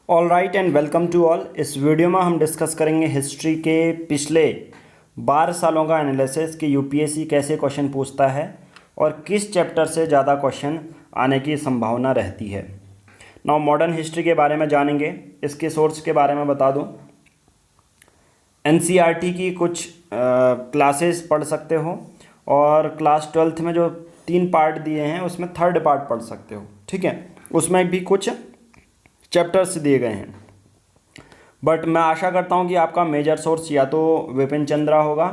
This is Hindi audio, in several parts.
All right and welcome to all. इस वीडियो में हम डिस्कस करेंगे हिस्ट्री के पिछले 12 सालों का एनालिसिस कि यूपीएससी कैसे क्वेश्चन पूछता है और किस चैप्टर से ज़्यादा क्वेश्चन आने की संभावना रहती है। नाउ मॉडर्न हिस्ट्री के बारे में जानेंगे। इसके सोर्स के बारे में बता दूं, एनसीईआरटी की कुछ क्लासेस पढ़ सकते हो और क्लास 12th में जो 3 पार्ट दिए हैं उसमें 3rd पार्ट पढ़ सकते हो। ठीक है, उसमें भी कुछ चैप्टर्स दिए गए हैं, बट मैं आशा करता हूं कि आपका मेजर सोर्स या तो विपिन चंद्रा होगा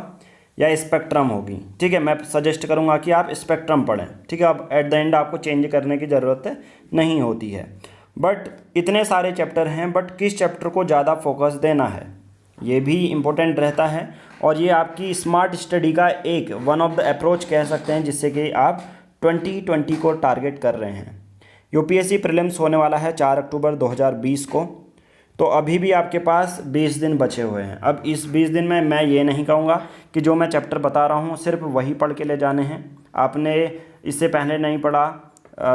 या स्पेक्ट्रम होगी। ठीक है, मैं सजेस्ट करूंगा कि आप स्पेक्ट्रम पढ़ें। ठीक है, अब एट द एंड आपको चेंज करने की ज़रूरत नहीं होती है, बट इतने सारे चैप्टर हैं, बट किस चैप्टर को ज़्यादा फोकस देना है ये भी इम्पोर्टेंट रहता है। और ये आपकी स्मार्ट स्टडी का एक वन ऑफ द अप्रोच कह सकते हैं जिससे कि आप 2020 को टारगेट कर रहे हैं। यूपीएससी प्रीलिम्स होने वाला है 4 अक्टूबर 2020 को, तो अभी भी आपके पास 20 दिन बचे हुए हैं। अब इस 20 दिन में मैं ये नहीं कहूँगा कि जो मैं चैप्टर बता रहा हूँ सिर्फ वही पढ़ के ले जाने हैं। आपने इससे पहले नहीं पढ़ा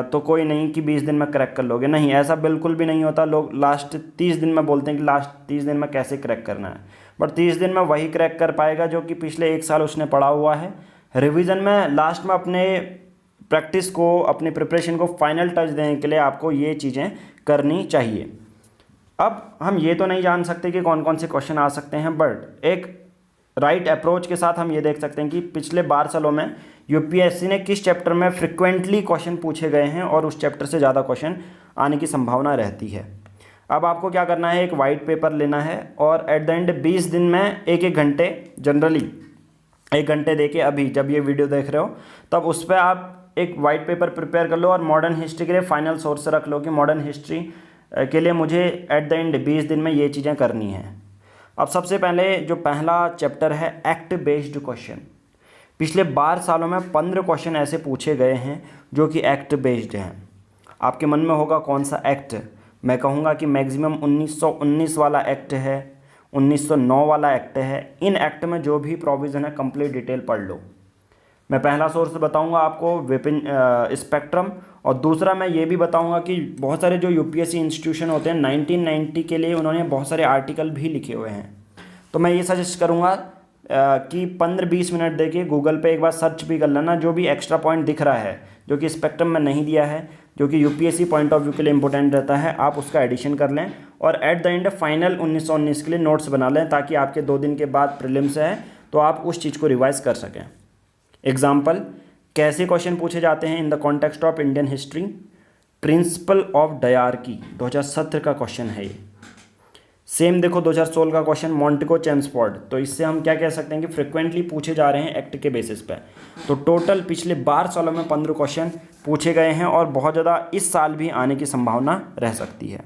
तो कोई नहीं कि 20 दिन में क्रैक कर लोगे, नहीं, ऐसा बिल्कुल भी नहीं होता। लोग लास्ट 30 दिन में बोलते हैं कि लास्ट 30 दिन में कैसे क्रैक करना है, बट 30 दिन में वही क्रैक कर पाएगा जो कि पिछले 1 साल उसने पढ़ा हुआ है। रिवीजन में लास्ट में अपने प्रैक्टिस को, अपनी प्रिपरेशन को फाइनल टच देने के लिए आपको ये चीज़ें करनी चाहिए। अब हम ये तो नहीं जान सकते कि कौन कौन से क्वेश्चन आ सकते हैं, बट एक राइट अप्रोच के साथ हम ये देख सकते हैं कि पिछले 12 सालों में यूपीएससी ने किस चैप्टर में फ्रिक्वेंटली क्वेश्चन पूछे गए हैं और उस चैप्टर से ज़्यादा क्वेश्चन आने की संभावना रहती है। अब आपको क्या करना है, एक वाइट पेपर लेना है और एट द एंड 20 दिन में एक घंटे, जनरली 1 घंटे देके, अभी जब ये वीडियो देख रहे हो तब उस पर आप एक वाइट पेपर प्रिपेयर कर लो और मॉडर्न हिस्ट्री के लिए फाइनल सोर्स रख लो कि मॉडर्न हिस्ट्री के लिए मुझे एट द एंड 20 दिन में ये चीज़ें करनी हैं। अब सबसे पहले जो पहला चैप्टर है एक्ट बेस्ड क्वेश्चन। पिछले 12 सालों में 15 क्वेश्चन ऐसे पूछे गए हैं जो कि एक्ट बेस्ड हैं। आपके मन में होगा कौन सा एक्ट, मैं कहूँगा कि मैक्सिमम 1919 वाला एक्ट है, 1909 वाला एक्ट है। इन एक्ट में जो भी प्रोविज़न है कंप्लीट डिटेल पढ़ लो। मैं पहला सोर्स बताऊंगा आपको विपिन स्पेक्ट्रम, और दूसरा मैं ये भी बताऊंगा कि बहुत सारे जो यूपीएससी इंस्टीट्यूशन होते हैं 1990 के लिए उन्होंने बहुत सारे आर्टिकल भी लिखे हुए हैं। तो मैं ये सजेस्ट करूंगा कि 15-20 मिनट देखिए, गूगल पे एक बार सर्च भी कर लेना, जो भी एक्स्ट्रा पॉइंट दिख रहा है जो कि स्पेक्ट्रम में नहीं दिया है, जो कि यूपीएससी पॉइंट ऑफ व्यू के लिए इंपॉर्टेंट रहता है, आप उसका एडिशन कर लें और एट द एंड फाइनल 1919 के लिए नोट्स बना लें, ताकि आपके 2 दिन के बाद प्रीलिम्स है तो आप उस चीज़ को रिवाइज कर सकें। एग्जाम्पल, कैसे क्वेश्चन पूछे जाते हैं in the context of Indian history. Principle of dyarchy 2017 का क्वेश्चन है ये। सेम देखो 2016 का क्वेश्चन मॉन्टेगो चेम्सफोर्ड। तो इससे हम क्या कह सकते हैं कि फ्रिक्वेंटली पूछे जा रहे हैं एक्ट के बेसिस पे। तो टोटल पिछले 12 सालों में 15 क्वेश्चन पूछे गए हैं और बहुत ज़्यादा इस साल भी आने की संभावना रह सकती है।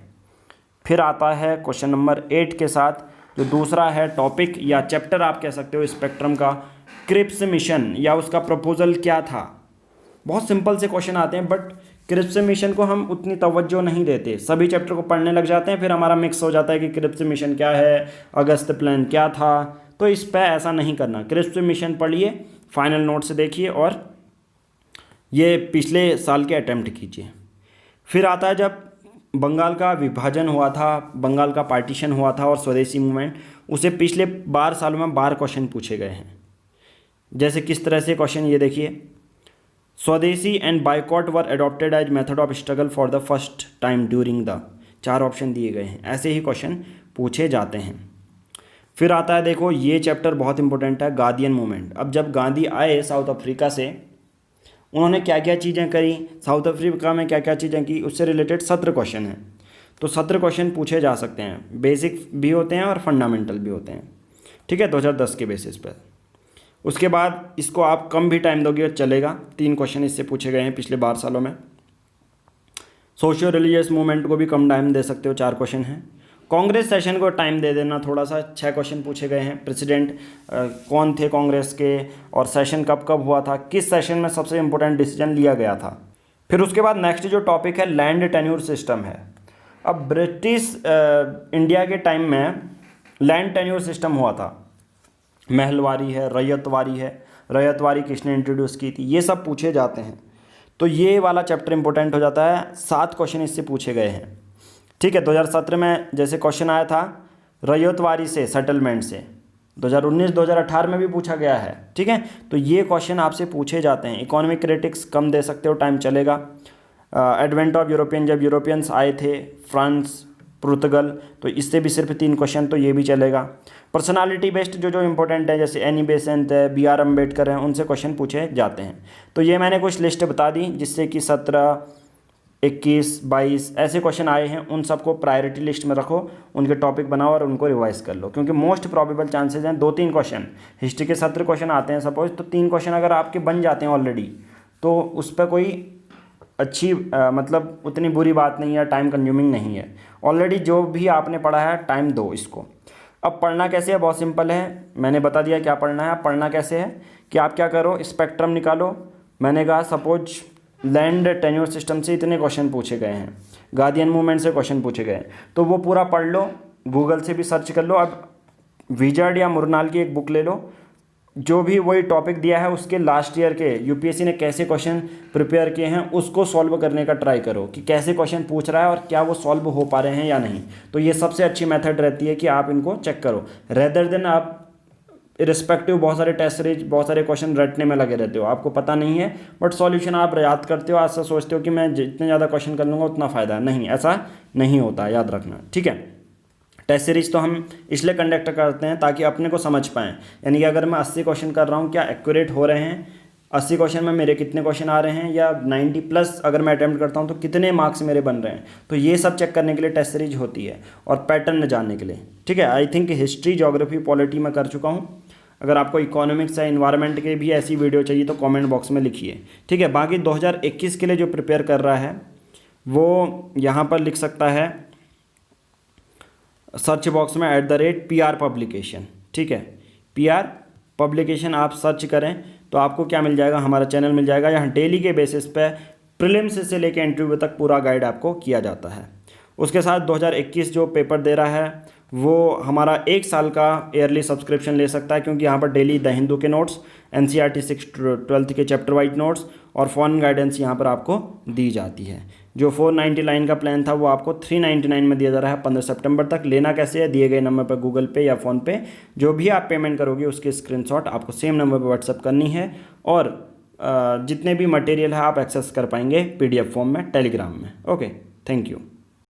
फिर आता है क्वेश्चन नंबर 8 के साथ, जो दूसरा है टॉपिक या चैप्टर आप कह सकते हो स्पेक्ट्रम का, क्रिप्स मिशन या उसका प्रपोजल क्या था। बहुत सिंपल से क्वेश्चन आते हैं, बट क्रिप्स मिशन को हम उतनी तवज्जो नहीं देते, सभी चैप्टर को पढ़ने लग जाते हैं, फिर हमारा मिक्स हो जाता है कि क्रिप्स मिशन क्या है, अगस्त प्लान क्या था। तो इस पर ऐसा नहीं करना, क्रिप्स मिशन पढ़िए, फाइनल नोट से देखिए और ये पिछले साल के अटैम्प्ट कीजिए। फिर आता है जब बंगाल का विभाजन हुआ था, बंगाल का पार्टीशन हुआ था और स्वदेशी मूवमेंट, उसे पिछले 12 सालों में 12 क्वेश्चन पूछे गए हैं। जैसे किस तरह से क्वेश्चन, ये देखिए, swadeshi and boycott were adopted as method of struggle for the first time during the, 4 option दिए गए हैं। ऐसे ही क्वेश्चन पूछे जाते हैं। फिर आता है, देखो ये चैप्टर बहुत इंपॉर्टेंट है, गांधीयन मूवमेंट। अब जब गांधी आए साउथ अफ्रीका से, उन्होंने क्या क्या चीज़ें करी, साउथ अफ्रीका में क्या क्या चीज़ें की, उससे रिलेटेड 17 क्वेश्चन हैं। तो 17 क्वेश्चन पूछे जा सकते हैं, बेसिक भी होते हैं और फंडामेंटल भी होते हैं। ठीक है, 2010 के बेसिस पर। उसके बाद इसको आप कम भी टाइम दोगे चलेगा, 3 क्वेश्चन इससे पूछे गए हैं पिछले 12 सालों में। सोशियो रिलीजियस मूवमेंट को भी कम टाइम दे सकते हो, 4 क्वेश्चन हैं। कांग्रेस सेशन को टाइम दे देना थोड़ा सा, 6 क्वेश्चन पूछे गए हैं। प्रेसिडेंट कौन थे कांग्रेस के और सेशन कब कब हुआ था, किस सेशन में सबसे इंपॉर्टेंट डिसीजन लिया गया था। फिर उसके बाद नेक्स्ट जो टॉपिक है लैंड टेन्योर सिस्टम है। अब ब्रिटिश इंडिया के टाइम में लैंड टेन्योर सिस्टम हुआ था, महलवारी है, रैयतवारी है, रैयतवारी किसने इंट्रोड्यूस की थी, ये सब पूछे जाते हैं। तो ये वाला चैप्टर इंपॉर्टेंट हो जाता है, 7 क्वेश्चन इससे पूछे गए हैं। ठीक है। 2017 में जैसे क्वेश्चन आया था रैयतवारी से, सेटलमेंट से, 2019-2018 में भी पूछा गया है। ठीक है, तो ये क्वेश्चन आपसे पूछे जाते हैं। इकोनॉमिक क्रिटिक्स कम दे सकते हो, टाइम चलेगा। एडवेंट ऑफ यूरोपियन, जब यूरोपियंस आए थे, फ्रांस, पुर्तगाल, तो इससे भी सिर्फ 3 क्वेश्चन, तो ये भी चलेगा। पर्सनालिटी बेस्ड जो इंपॉर्टेंट है, जैसे एनी बेसेंट है, B.R. अम्बेडकर हैं, उनसे क्वेश्चन पूछे जाते हैं। तो ये मैंने कुछ लिस्ट बता दी जिससे कि 17, 21, 22 ऐसे क्वेश्चन आए हैं। उन सबको प्रायोरिटी लिस्ट में रखो, उनके टॉपिक बनाओ और उनको रिवाइज कर लो, क्योंकि मोस्ट प्रोबेबल चांसेस हैं 2-3 क्वेश्चन, हिस्ट्री के 17 क्वेश्चन आते हैं सपोज, तो 3 क्वेश्चन अगर आपके बन जाते हैं ऑलरेडी, तो उस पर कोई अच्छी मतलब उतनी बुरी बात नहीं है, टाइम कंज्यूमिंग नहीं है। ऑलरेडी जो भी आपने पढ़ा है टाइम दो इसको। अब पढ़ना कैसे है, बहुत सिंपल है, मैंने बता दिया क्या पढ़ना है। अब पढ़ना कैसे है कि आप क्या करो, स्पेक्ट्रम निकालो। मैंने कहा सपोज लैंड टेन्योर सिस्टम से इतने क्वेश्चन पूछे गए हैं, गार्डियन मूवमेंट से क्वेश्चन पूछे गए हैं, तो वो पूरा पढ़ लो, गूगल से भी सर्च कर लो। अब विजर्ड या मुरनाल की एक बुक ले लो, जो भी वही टॉपिक दिया है उसके लास्ट ईयर के यूपीएससी ने कैसे क्वेश्चन प्रिपेयर किए हैं उसको सॉल्व करने का ट्राई करो कि कैसे क्वेश्चन पूछ रहा है और क्या वो सॉल्व हो पा रहे हैं या नहीं। तो ये सबसे अच्छी मेथड रहती है कि आप इनको चेक करो, रेदर देन आप इरिस्पेक्टिव बहुत सारे टेस्ट सीरीज, बहुत सारे क्वेश्चन रटने में लगे रहते हो, आपको पता नहीं है बट सॉल्यूशन आप याद करते हो, आज से सोचते हो कि मैं जितने ज़्यादा क्वेश्चन कर लूँगा उतना फ़ायदा है। नहीं, ऐसा नहीं होता, याद रखना। ठीक है, टेस्ट सीरीज तो हम इसलिए कंडक्ट करते हैं ताकि अपने को समझ पाएँ, यानी कि अगर मैं 80 क्वेश्चन कर रहा हूँ क्या एक्यूरेट हो रहे हैं, 80 क्वेश्चन में मेरे कितने क्वेश्चन आ रहे हैं, या 90+ अगर मैं अटैम्प्ट करता हूँ तो कितने मार्क्स मेरे बन रहे हैं। तो ये सब चेक करने के लिए टेस्ट सीरीज होती है और पैटर्न जानने के लिए। ठीक है, I think history, geography, polity में कर चुका हूँ। अगर आपको इकोनॉमिक्स या इन्वायरमेंट के भी ऐसी वीडियो चाहिए तो कमेंट बॉक्स में लिखिए। ठीक है, बाकी 2021 के लिए जो प्रिपेयर कर रहा है वो यहाँ पर लिख सकता है सर्च बॉक्स में @PR पब्लिकेशन। ठीक है, PR पब्लिकेशन आप सर्च करें तो आपको क्या मिल जाएगा, हमारा चैनल मिल जाएगा। यहाँ डेली के बेसिस पे प्रीलिम्स से लेकर इंटरव्यू तक पूरा गाइड आपको किया जाता है। उसके साथ 2021 जो पेपर दे रहा है वो हमारा 1 साल का ईयरली सब्सक्रिप्शन ले सकता है, क्योंकि यहाँ पर डेली द हिंदू के नोट्स, NCERT 6 12th के चैप्टर वाइज नोट्स और फॉरेन गाइडेंस यहाँ पर आपको दी जाती है। जो 499 का प्लान था वो आपको 399 में दिया जा रहा है 15 सितंबर तक। लेना कैसे है, दिए गए नंबर पर गूगल पे या फ़ोनपे जो भी आप पेमेंट करोगे उसके स्क्रीनशॉट आपको सेम नंबर पर व्हाट्सअप करनी है, और जितने भी मटेरियल है आप एक्सेस कर पाएंगे PDF फॉर्म में टेलीग्राम में। Okay, thank you.